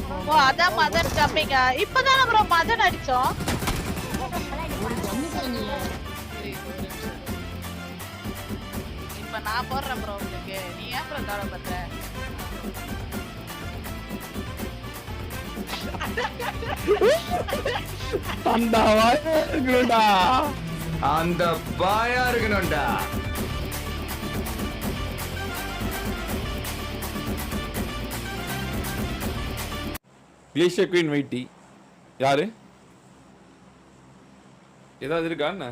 ஓ அதான் மதன் கம்மிங்க. இப்பதானே ப்ரோ மதன் அடிச்சோம். இப்ப நான் போடுறேன் ப்ரோ உங்களுக்கு. நீ ஏன் ப்ரோ கவலைப்படுற? அந்த வாயா இருக்கணும்டா. அந்த பாயா இருக்கணும்டா. கிளேஷியர் குயின் வெயிட்டி யாரு? ஏதாவது இருக்கா என்ன?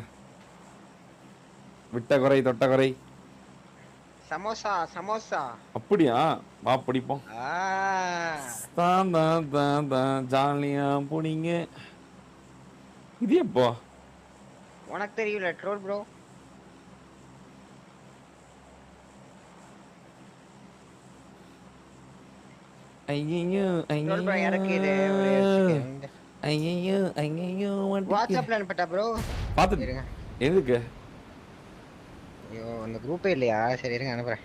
விட்ட குறை தொட்ட குறை. சமோசா சமோசா. அப்படியா? வா பிடிப்போம். தான் தான் தான் தான் ஜாலியா போனீங்க. இது எப்போ? உனக்கு தெரியல ட்ரோல் ப்ரோ. ஐயோ ட்ரோல் ப்ரோ இறக்கிடு ஒரு செகண்ட். ஐயோ ஐயோ வாட்ஸ்அப்ல அனுப்பிட்டா ப்ரோ. பாத்து இருங்க. எதுக்கு? ஐயோ அந்த குரூப்பே இல்லையா? சரி இருங்க அனுப்புறேன்.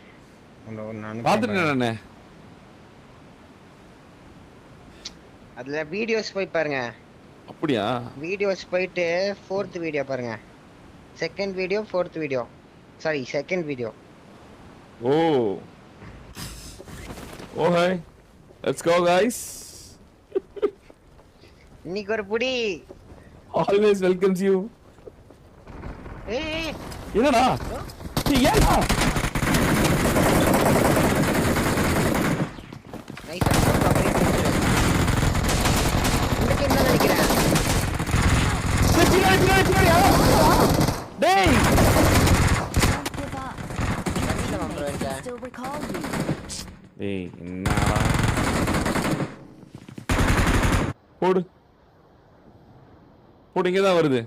நான் பாத்துட்டேன் நானே. அதுல வீடியோஸ் போய் பாருங்க. அப்படியா? வீடியோஸ் போயிட்டு 4th வீடியோ பாருங்க. Second video 4th video. Sorry second video. ஓ ஓஹே லெட்ஸ் கோ गाइस. இன்னைக்கு ஒரு புடி. Always welcomes you. ஏய் என்னடா? ஏன்டா? நைஸ் அப்படியே பிடிச்சிரு. இந்த டீம் தான் நினைக்கிறேன். பின்னாடி டேய் டேய் என்னடா? போடு போடு. இங்க தான் வருது.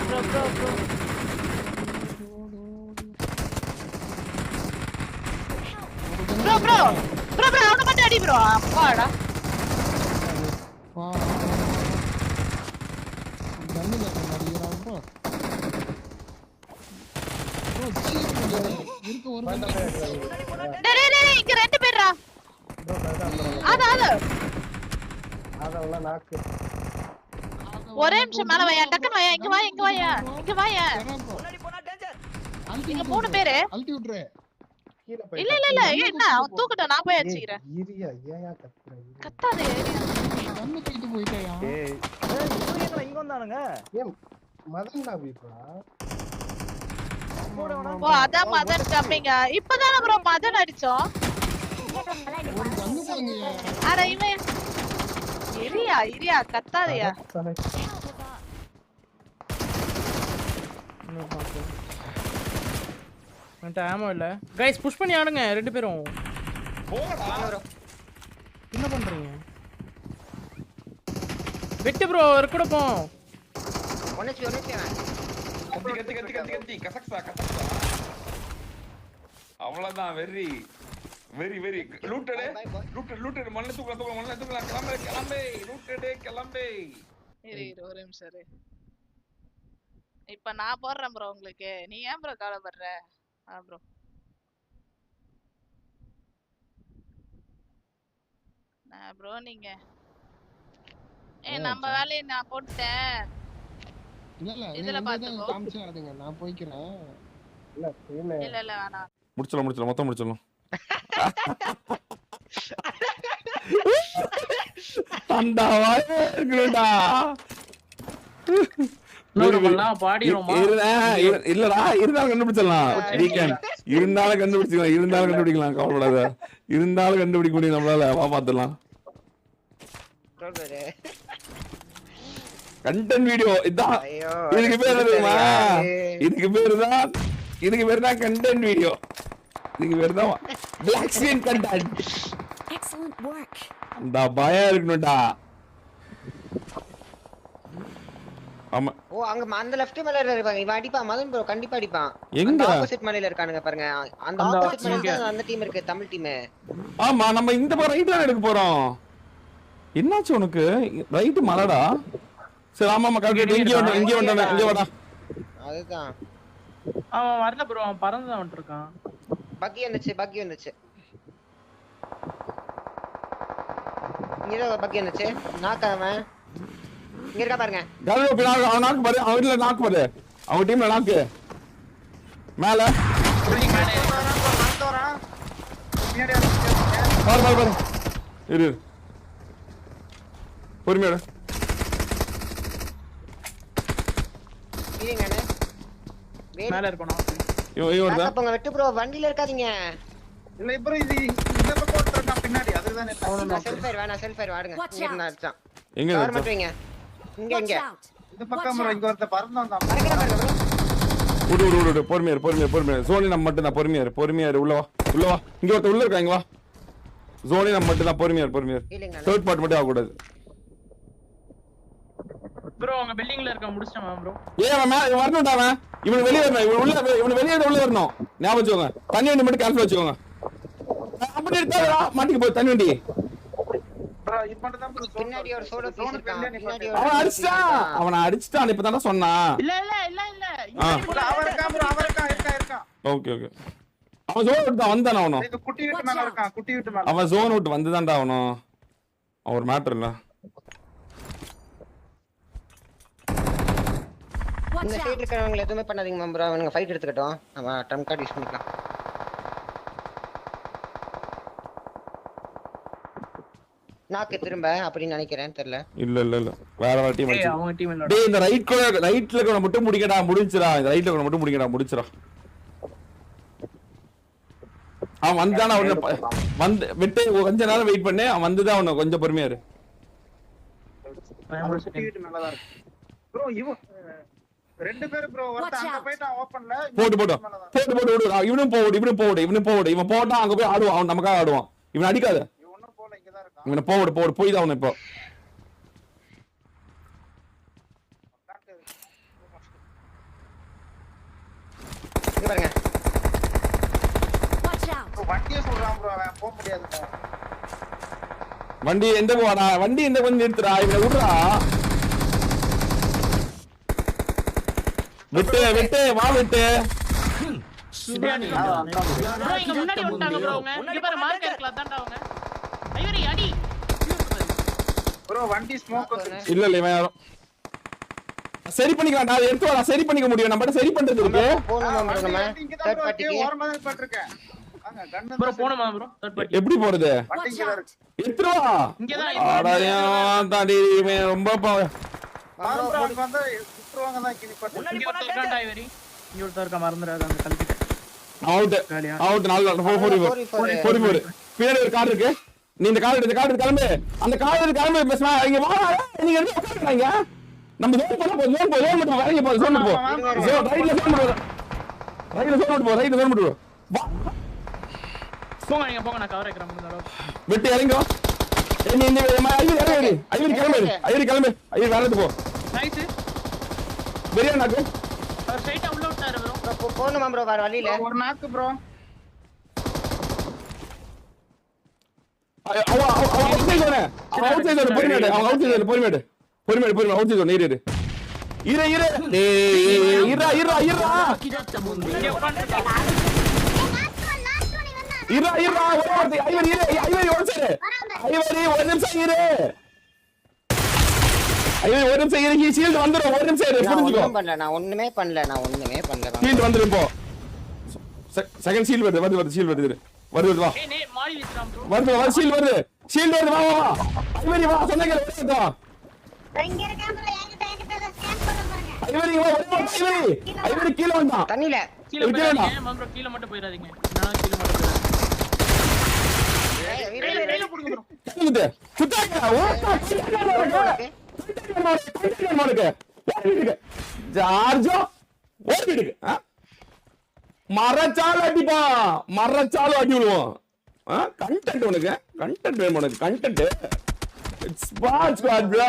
Bro bro bro bro bro bro bro அவன மட்டும் அடி ப்ரோ. அப்பாடா. டேய் டேய் இங்க ரெண்டு பேர்டா. அதெல்லாம் நாக்கு. ஒரே நிமிஷம் மேல வாயா. டக்குனு வாயா. இங்க வாயா இங்க வாயா இங்க வாயா. இங்க மூணு பேரு. அழுத்தி விட்டுரு. இல்ல இல்ல இல்ல என்ன அவன் தூக்கட்டும். நான் போய் அடிச்சுக்கிறேன். இரியா ஏயா கத்துற? கத்தாதே. கண்ணு தூக்கிட்டு போயிட்டயா? ஏய் சூரியங்கள இங்க வந்தானுங்க. ஏன் மதன்டா வீட்ல? ஓ அதான் மதன் கம்மிங்க. இப்பதானே ப்ரோ மதன் அடிச்சோம். ஒரு கண்ணு போடுங்க. அட இவன் இரியா கத்தாதயா. என்கிட்ட ஆமோ இல்ல. கைஸ் புஷ் பண்ணி ஆடுங்க ரெண்டு பேரும். போடா. என்ன பண்றீங்க? வெட்டு ப்ரோ கூட போ. ஒண்ணே கத்தி கசக்ஸா. அவ்வளவுதான். வெரி வெரி வெரி லூட்டட் மண்ண தூக்கலாம் கிளம்பே லூட்டட் கிளம்பே. இரு ஒரு நிமிஷம் இரு. இப்ப நான் போடுறேன் ப்ரோ உங்களுக்கு. நீ ஏன் ப்ரோ கவலைப்படுற? ப்ரோ நான் ப்ரோ நீங்க நம்ம வேலையை நான் போட்டுட்டேன். இல்ல இதுல பாத்துக்கோ. காமிச்சு ஆடுங்க. நான் போய்க்கிறேன். இல்ல வேணாம். முடிச்சலாம் மொத்தம் முடிச்சலாம். அந்த வாயா இருக்கணும்டா. இல்லடா இருந்தாலும் கண்டுபிடிச்சிடலாம். இருந்தாலும் கண்டுபிடிக்கலாம். கவலைப்படாத. இருந்தாலும் கண்டுபிடிக்க முடியும் நம்மளால. வா பாத்துடலாம். கண்டென்ட் வீடியோ இதான். இதுக்கு பேர் தெரியுமா? இதுக்கு பேர் தான் கண்டென்ட் வீடியோ. இதுக்கு பேர் தான் black screen content. Excellent work. அந்த பயா இருக்கணும்டா. ஆமா. ஓ அங்க அந்த லெஃப்ட் மேல இருப்பாங்க. இவன் அடிப்பான் மதன் ப்ரோ கண்டிப்பா அடிப்பான். எங்க ஆப்போசிட் மலையில இருக்கானுங்க பாருங்க. அந்த ஆப்போசிட் மலையில அந்த டீம் இருக்கு தமிழ் டீம். ஆமா நம்ம இந்த பக்கம் ரைட் தான் எடுக்க போறோம். என்னாச்சு உனக்கு? ரைட் மலடா. சரி ஆமா கரெக்ட். இங்க வாடா. அதுதான் அவன் வரல ப்ரோ. அவன் பறந்து தான் வந்துட்டான். பக்கி வந்துச்சு. இங்க ஏதோ பக்கி வந்துச்சு நாக்காம இங்க இருக்கா பாருங்க கல்வி பின்னாடி அவன் நாக்கு பாரு அவன் வீட்டுல நாக்கு பாரு அவங்க டீம்ல நாக்கு மேல பாரு பாரு பாரு இரு பொறுமையோட இருங்கண்ணே மேல இருக்கணும் இவன் தான் போங்க வெட்டு ப்ரோ வண்டியில இருக்காதீங்க இல்ல ப்ரோ இது இந்த பக்கம் ஒருத்தர் பின்னாடி அதுதானே செல்ஃப் ஃபயர் வேணா செல்ஃப் ஃபயர் வாடுங்க Watch இங்க இருந்தா அடிச்சான் எங்க கவர் இருக்கு? மட்டும் வைங்க இங்க Watch இங்க out! இந்த பக்கம் ப்ரோ இங்க ஒருத்தர் பறந்து வந்தான் மறக்கற பாருங்க ப்ரோ விடு விடு விடு பொறுமையாரு ஜோனி நம்ம மட்டும் தான் பொறுமையாரு உள்ள வா இங்க ஒருத்தர் உள்ள இருக்காங்க வா ஜோனி நம்ம மட்டும் தான் பொறுமையாரு இல்லைங்க தேர்ட் பார்ட் மட்டும் ஆகக்கூடாது ப்ரோ உங்க பில்டிங்ல இருக்க முடிச்சிட்டேன் ப்ரோ ஏன் அவன் வரணும்டா அவன் இவன் வெளியே வரணும் இவன் வெளியே உள்ள வரணும் ஞாபகம் வச்சுக்கோங்க தண்ணி வண்டி மட்டும் கேன்சல் வச்சுக்கோங்க அப்படி இருக்காதா மாட்டிக்கு போய் தண்ணி வண்டி ப்ரோ இது மட்டும் தான் ப்ரோ பின்னாடி ஒரு சோலோ பீஸ் இருக்கான் பின்னாடி அவனை அடிச்சிட்டான் இப்பதான்டா சொன்னான் இல்ல அவர் இருக்கான் ப்ரோ அவர் இருக்கான் ஓகே அவன் ஜோன் விட்டு தான் வந்தானே அவனும் இது குட்டி வீட்டு மேல இருக்கான் குட்டி வீட்டு மேல அவன் ஜோன் விட்டு வந்துதான்டா அவனும் அவன் ஒரு மேட்டர் இல்ல இந்த Watch சைடு out! இருக்கறவங்க எதுவுமே பண்ணாதீங்க ப்ரோ அவனுங்க ஃபைட் எடுத்துக்கட்டும் நம்ம ட்ரம் கார்டு யூஸ் பண்ணிக்கலாம் நாக்கு திரும்ப அப்படின்னு நினைக்கிறேன் தெரியல இல்ல வேற டீம் ஏய் அவங்க டீம் இல்ல டேய் இந்த ரைட்ல இருக்கவன மட்டும் முடிக்கடா முடிஞ்சிரா இந்த ரைட்ல இருக்கவன மட்டும் முடிச்சிரா அவன் வந்தானா அவன வந்து விட்டு கொஞ்ச நேரம் வெயிட் பண்ணு அவன் வந்துதான் அவன கொஞ்சம் பொறுமையா இரு குட்டி வீட்டு மேல தான் இருக்கு ப்ரோ இவன் ரெண்டு பேர் ப்ரோ ஒருத்தன் அங்க போய்ட்டான் ஓபன்ல போடு இவனும் போடு இவன் போட்டா அங்க போய் ஆடுவான் அவன் நமக்காக ஆடுவான் இவன் அடிக்காத இவனும் போல இங்க தான் இருக்கான் இவனை போடு போய் தான் அவன் இப்போ இங்க பாருங்க Watch out! ப்ரோ வண்டியே சொல்றான் ப்ரோ அவன் போக முடியாது வண்டி எந்த போடா வண்டி எந்த கொஞ்சம் நிறுத்துறா இவனை விடுறா விட்டு வா விட்டு ப்ரோ இங்க முன்னாடி வந்துட்டாங்க ப்ரோ அவங்க இங்க பாரு மார்க் இருக்கல அதான்டா அவங்க ஐயரி அடி ப்ரோ வண்டி ஸ்மோக் வந்து இல்ல இவன் யாரும் சரி பண்ணிக்கலாம் நான் எடுத்து வா சரி பண்ணிக்க முடியும் நம்ம சரி பண்றது இருக்கு போகணும் ப்ரோ நம்ம இங்க தான் தேர்ட் ப்ரோ பார்ட்டிக்கு ஓரமா தான் பட்டிருக்கேன் வாங்க கண்ணு ப்ரோ போணுமா ப்ரோ தேர்ட் பார்ட்டி எப்படி போறது வண்டி இங்க தான் இருக்கு எடுத்து வா இங்க தான் அடா தாண்டி இவன் ரொம்ப பாரு ப்ரோ அங்க வந்து சுற்றுவாங்க தான் கிளி பட்டு இங்க ஒருத்தர் இருக்கான்டா ஐவரி இங்க ஒருத்தர் இருக்க மறந்துறாத அந்த கல்கிட்ட அவுட் நாலு 4-4 பின்னாடி ஒரு கார் இருக்கு நீ இந்த கார் கிளம்பு அந்த கார் கிளம்பு பேசுமா இங்க வா நீங்க என்ன உட்காருங்க நம்ம ஜோன் பண்ண போறோம் ஜோன் மட்டும் வரீங்க போறோம் ஜோன் போ ரைட்ல ஜோன் மட்டும் வா போங்க நான் கவர் வைக்கிறேன் முடிஞ்ச அளவுக்கு விட்டு இறங்கோ இந்த ஐவரி கிளம்பு வேலைக்கு போ நைஸ் பெரிய நாக்கு அவர் ஸ்ட்ரைட்டா உள்ள விட்டாரு ப்ரோ போகணுமா ப்ரோ வேற வழியில ஒரு நாக்கு ப்ரோ நான் ஒண்ணுமே பண்ணல செகண்ட் சீல் வருது சீல் வருது வா ஏய் நே மாடி விட்டுறான் ப்ரோ வருது ஷீல்ட் வருது வா ஐவரி வா சொன்னங்க வருதா இங்க இருக்கேன் ப்ரோ என்கிட்ட ஸ்கேன் பண்ண பாருங்க ஐவரி வா ஐவரி கீழ வந்தான் தண்ணில கீழ போயிடாதீங்க ப்ரோ கீழ மட்டும் போயிடாதீங்க நான் கீழ மட்டும் சொல்லுது சுத்தாங்க ஜார்ஜோ ஓடிடுங்க மரச்சாலும் அடி விடுவோம் கண்டென்ட் உனக்கு கண்டென்ட் வேணும் உனக்கு கண்டென்ட் இட்ஸ் ஸ்குவாட் ப்ரோ